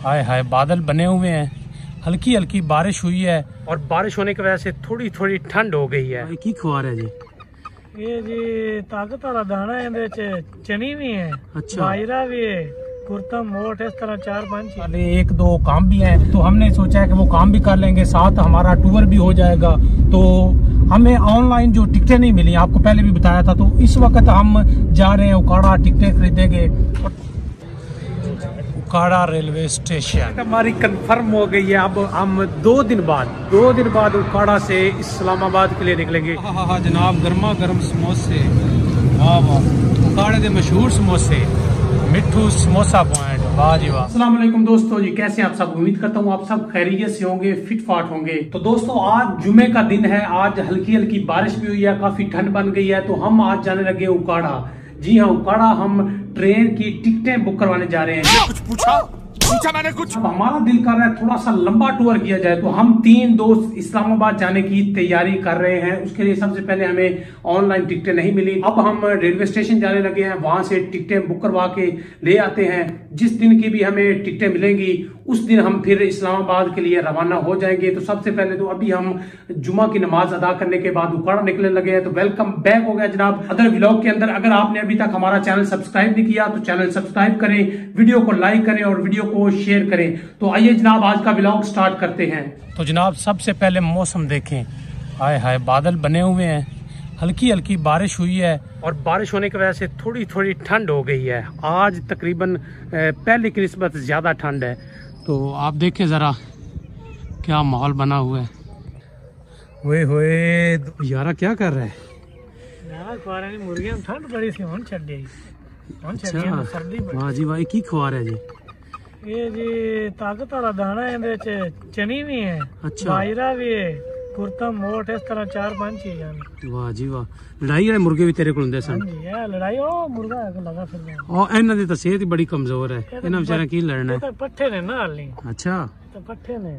हाय हाय बादल बने हुए हैं, हल्की हल्की बारिश हुई है और बारिश होने की वजह से थोड़ी थोड़ी ठंड हो गई है। की खुआर है जी? ये जी ताकत वाला दाना है, चनी भी है, अच्छा, बाजरा भी है, कुर्ता मोट, इस तरह 4-5 अरे 1-2 काम भी हैं, तो हमने सोचा है कि वो काम भी कर लेंगे, साथ हमारा टूर भी हो जाएगा। तो हमें ऑनलाइन जो टिकटें नहीं मिली, आपको पहले भी बताया था, तो इस वक्त हम जा रहे हैं उकाड़ा, टिकटें खरीदेंगे। उकाड़ा रेलवे स्टेशन हमारी कंफर्म हो गई है। अब हम 2 दिन बाद उकाड़ा से इस्लामाबाद के लिए निकलेंगे। हाँ जनाब, गर्मा गर्म समोसे, वाह वाह, उकाड़े के मशहूर समोसे, मिठू समोसा पॉइंट, वाह जी वाह। अस्सलाम वालेकुम दोस्तों जी, कैसे हैं आप सब? उम्मीद करता हूँ आप सब खैरियत से होंगे, फिट फाट होंगे। तो दोस्तों आज जुमे का दिन है, आज हल्की हल्की बारिश भी हुई है, काफी ठंड बन गई है, तो हम आज जाने लगे उकाड़ा। जी हाँ, उकाड़ा हम ट्रेन की टिकटें बुक करवाने जा रहे हैं। कुछ पूछा मैंने कुछ। अब हमारा दिल कर रहा है थोड़ा सा लंबा टूर किया जाए, तो हम 3 दोस्त इस्लामाबाद जाने की तैयारी कर रहे हैं। उसके लिए सबसे पहले हमें ऑनलाइन टिकटें नहीं मिली, अब हम रेलवे स्टेशन जाने लगे हैं, वहां से टिकटें बुक करवा के ले आते हैं। जिस दिन की भी हमें टिकटें मिलेंगी उस दिन हम फिर इस्लामाबाद के लिए रवाना हो जाएंगे। तो सबसे पहले तो अभी हम जुमा की नमाज अदा करने के बाद उकाड़ा निकलने लगे हैं। तो वेलकम बैक हो गया जनाब अदर व्लॉग के अंदर। अगर आपने अभी तक हमारा चैनल सब्सक्राइब नहीं किया तो चैनल सब्सक्राइब करें, वीडियो को लाइक करें और वीडियो को शेयर करें। तो आइए जनाब आज का व्लॉग स्टार्ट करते हैं। तो जनाब सबसे पहले मौसम देखें, हाय हाय बादल बने हुए हैं, हल्की हल्की बारिश हुई है और बारिश होने की वजह से थोड़ी थोड़ी ठंड हो गई है। आज तकरीबन पहले की निस्बत ज्यादा ठंड है। तो आप देखें जरा क्या माहौल बना हुआ है। वे हुए यारा क्या कर रहे हैं? मुर्गियां ठंड बड़ी सी हुन छड़ गई। अच्छा, सर्दी वाह जी वाह, की खुआर है जी? ये जी ताकत वाला दाना है, चनी भी है, अच्छा, बाजरा भी है, कुर्ता मोट, इस तरह 4-5 चीज़। वाह जी वाह, लड़ाई वाले मुर्गे भी तेरे को हुंदे सन? लड़ाई ओ मुर्गा लगा फिर और इन्हां दी तां सेहत ही बड़ी कमजोर है, इन्हां बेचारा की लड़ना है? पट्ठे ने ना हाली। अच्छा, तो पट्ठे ने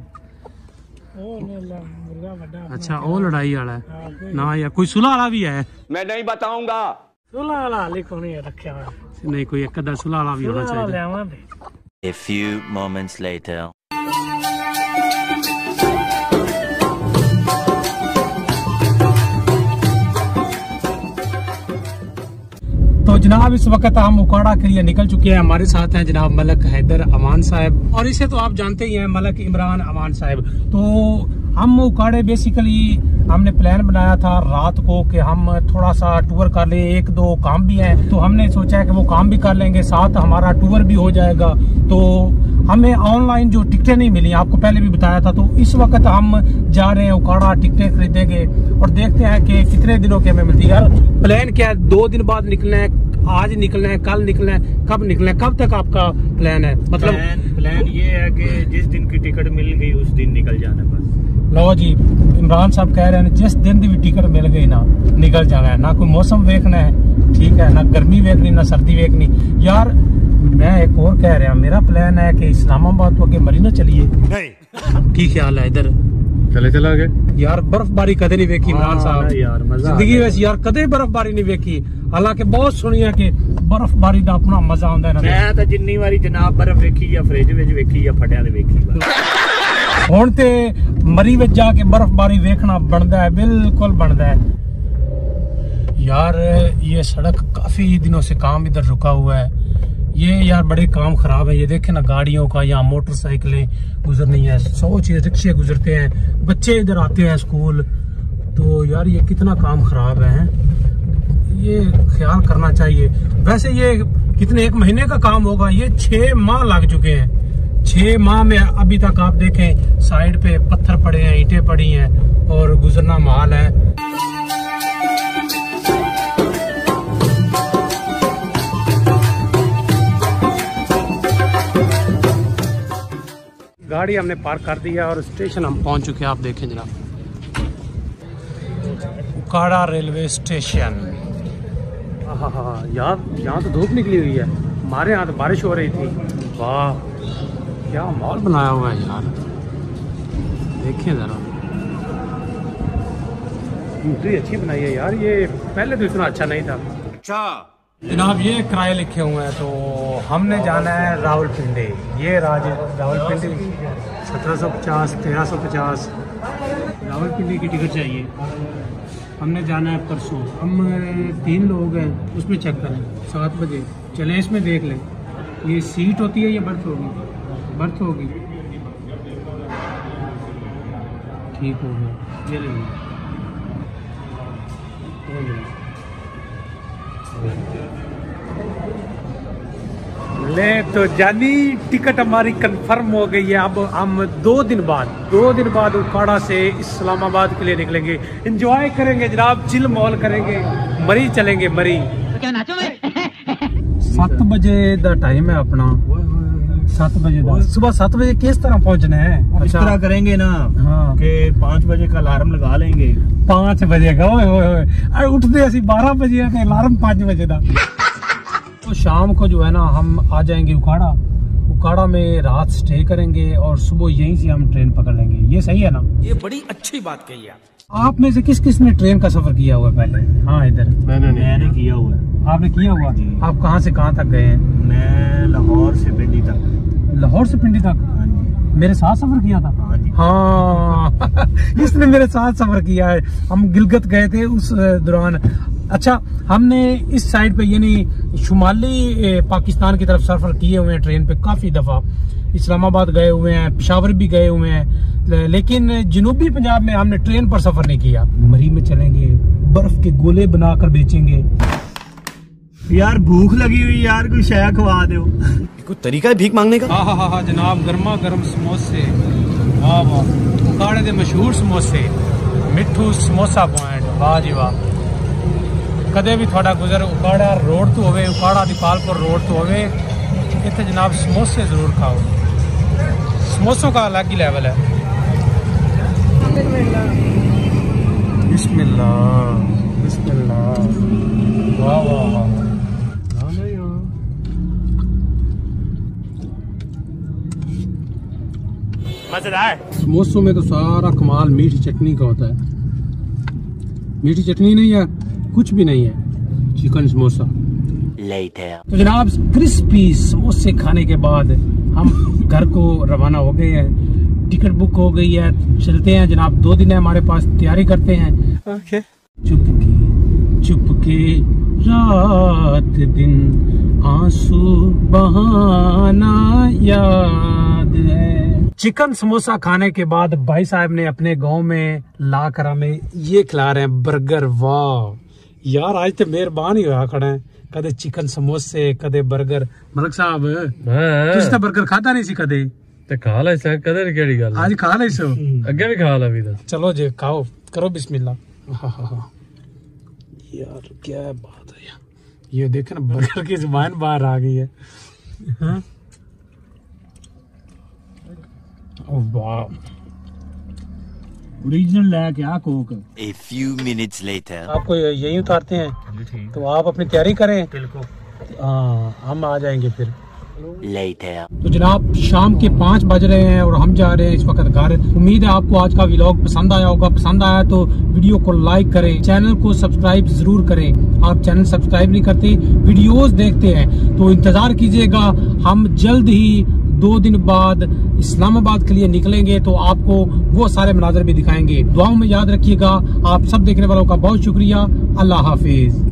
ओ ने मुर्गा बड़ा। अच्छा, ओ लड़ाई वाला है ना? या कोई सुलह वाला भी है? मैं नहीं बताऊंगा। सुलह वाला हाली को नहीं रखा हुआ, नहीं कोई एक आधा सुलह वाला भी होना चाहिए। A few moments later. तो जनाब इस वक्त हम उकाड़ा के लिए निकल चुके हैं। हमारे साथ हैं जनाब मलक हैदर अमान साहब, और इसे तो आप जानते ही हैं मलक इमरान अमान साहब। तो हम उकाड़े बेसिकली हमने प्लान बनाया था रात को कि हम थोड़ा सा टूर कर ले, 1-2 काम भी हैं, तो हमने सोचा है कि वो काम भी कर लेंगे, साथ हमारा टूर भी हो जाएगा। तो हमें ऑनलाइन जो टिकटें नहीं मिली, आपको पहले भी बताया था, तो इस वक्त हम जा रहे हैं उकाड़ा, टिकटें खरीदेंगे और देखते हैं कि कितने दिनों की हमें मिलती है। यार प्लान क्या है? 2 दिन बाद निकलना है, आज निकलना है, कल निकलना है, कब निकलना है, कब तक आपका प्लान है? मतलब प्लान ये है कि जिस दिन की टिकट मिल गई उस दिन निकल जाना बस। लो जी, इमरान साहब कह रहे हैं जिस दिन भी टिकट मिल गई ना निकल जाना है, ना कोई मौसम देखना है, ठीक है, ना गर्मी देखनी ना सर्दी देखनी। यार मैं एक और कह रहा, मेरा प्लान है कि इस्लामाबाद तो आगे मरीना चलिए। नहीं की ख्याल है? इधर चला गए यार, बर्फबारी कदे नहीं देखी इमरान साहब यार, जिंदगी में यार कदे बर्फबारी नहीं देखी, हालांकि बहुत सुनी है कि बर्फबारी का अपना मजा आता है। मैं तो जिन्नी बारी जनाब बर्फ वेखी या फ्रिज विच वेखी या फटिया वेखी, हुण ते मरी विच जाके बर्फबारी देखना बनता है, बिल्कुल बनता है। यार ये सड़क काफी दिनों से काम इधर रुका हुआ है, ये यार बड़े काम खराब है। ये देखे ना गाड़ियों का, यहाँ मोटरसाइकिलें गुजरनी है, 100 चीज रिक्शे गुजरते हैं, बच्चे इधर आते हैं स्कूल, तो यार ये कितना काम खराब है, ये ख्याल करना चाहिए। वैसे ये कितने 1 महीने का काम होगा, ये 6 माह लग चुके हैं। 6 माह में अभी तक आप देखें साइड पे पत्थर पड़े हैं, ईंटें पड़ी हैं और गुजरना माल है। गाड़ी हमने पार्क कर दिया और स्टेशन हम पहुंच चुके हैं। आप देखें जनाब उकाड़ा रेलवे स्टेशन। हाँ यार यहाँ तो धूप निकली हुई है, हमारे यहाँ तो बारिश हो रही थी। वाह क्या माहौल बनाया हुआ है यार, देखिए जरा, एंट्री अच्छी बनाई है यार, ये पहले तो इतना अच्छा नहीं था। अच्छा जनाब ये किराए लिखे हुए हैं, तो हमने जाना है रावलपिंडी। ये रावलपिंडी 1750 1350 रावलपिंडी की टिकट चाहिए। हमने जाना है परसों। हम 3 लोग हैं, उसमें चेक करें 7 बजे चले, इसमें देख लें ये सीट होती है या बर्थ होगी। बर्थ होगी, ठीक हो गया। ये ले तो जानी टिकट हमारी कंफर्म हो गई है। अब हम 2 दिन बाद उकाड़ा से इस्लामाबाद के लिए निकलेंगे। एंजॉय करेंगे जनाब, चिल मॉल करेंगे, मरी चलेंगे मरी। 7 बजे का टाइम है अपना, 7 बजे का। सुबह 7 बजे किस तरह पहुंचना है? अच्छा, इस तरह करेंगे ना, हाँ, कि 5 बजे का अलार्म लगा लेंगे। 5 बजे का? अरे उठते ऐसी 12 बजे अलार्म 5 बजे का। तो शाम को जो है ना हम आ जाएंगे उकाड़ा में रात स्टे करेंगे और सुबह यहीं से हम ट्रेन पकड़ लेंगे। ये सही है ना? ये बड़ी अच्छी बात कही आप में से किस ने ट्रेन का सफर किया हुआ है पहले? हाँ इधर मैंने किया हुआ है। आपने किया हुआ? आप कहाँ से कहाँ तक गए हैं? मैं लाहौर से पिंडी तक। लाहौर से पिंडी तक? हाँ जी। मेरे साथ सफर किया था? हाँ जी। हाँ इसने मेरे साथ सफर किया है। हम गिलगित गए थे उस दौरान। अच्छा, हमने इस साइड पे यानी शुमाली पाकिस्तान की तरफ सफर किए हुए हैं ट्रेन पे काफी दफा। इस्लामाबाद गए हुए हैं, पेशावर भी गए हुए हैं, लेकिन जनूबी पंजाब में हमने ट्रेन पर सफर नहीं किया। मरी में चलेंगे, बर्फ के गोले बनाकर बेचेंगे। यार भूख लगी हुई यार, कोई शाया खवा दो। कोई तरीका है भीख मांगने का? हाँ जनाब, गर्मा गर्म समोसे, वाह वाह, उकाड़े के मशहूर समोसे, मिठू समोसा पॉइंट, वाह जी वाह। कदे भी थोड़ा गुजर उकाड़ा रोड तो होवे, उकाड़ा दीपालपुर रोड तो होवे, इतने जनाब समोसे जरूर खाओ। समोसों का अलग ही लेवल है। बिस्मिल्लाह बिस्मिल्लाह, वाह वाह वाह। मजेदार। समोसों में तो सारा कमाल मीठी चटनी का होता है। मीठी चटनी नहीं है, कुछ भी नहीं है, चिकन समोसा। तो जनाब क्रिस्पी समोसे खाने के बाद हम घर को रवाना हो गए हैं। टिकट बुक हो गई है, चलते हैं जनाब। 2 दिन है हमारे पास, तैयारी करते हैं। ओके। चुपके रात दिन आंसू बहाना याद है। चिकन समोसा खाने के बाद भाई साहब ने अपने गांव में ला कर हमें ये खिला रहे हैं बर्गर। वाह यार, आज तो मेहरबान ही हुआ खड़े हैं। कदे चिकन समोसे, कदे बर्गर। मलक साहब तुसी तो बर्गर खाता नहीं सी कदे? ते खा लै सा कदे केड़ी गल? आज खा लै सो? अगे भी खा ला भी दस। चलो जी खाओ, करो बिस्मिल्लाह। यार क्या बात है यार, ये देखे ना बर्गर की जुबान बाहर आ गई है। वाह, ओरिजिनल ले क्या Coke. A few minutes later. आपको यही उतारते हैं, तो आप अपनी तैयारी करें। हाँ, हम आ जाएंगे फिर। Later. तो जनाब शाम के 5 बज रहे हैं और हम जा रहे हैं इस वक्त घर। उम्मीद है आपको आज का व्लॉग पसंद आया होगा। पसंद आया तो वीडियो को लाइक करें, चैनल को सब्सक्राइब जरूर करें। आप चैनल सब्सक्राइब नहीं करते, वीडियोस देखते हैं तो इंतजार कीजिएगा। हम जल्द ही 2 दिन बाद इस्लामाबाद के लिए निकलेंगे, तो आपको वो सारे मनाजर भी दिखाएंगे। दुआओं में याद रखिएगा। आप सब देखने वालों का बहुत शुक्रिया। अल्लाह हाफिज।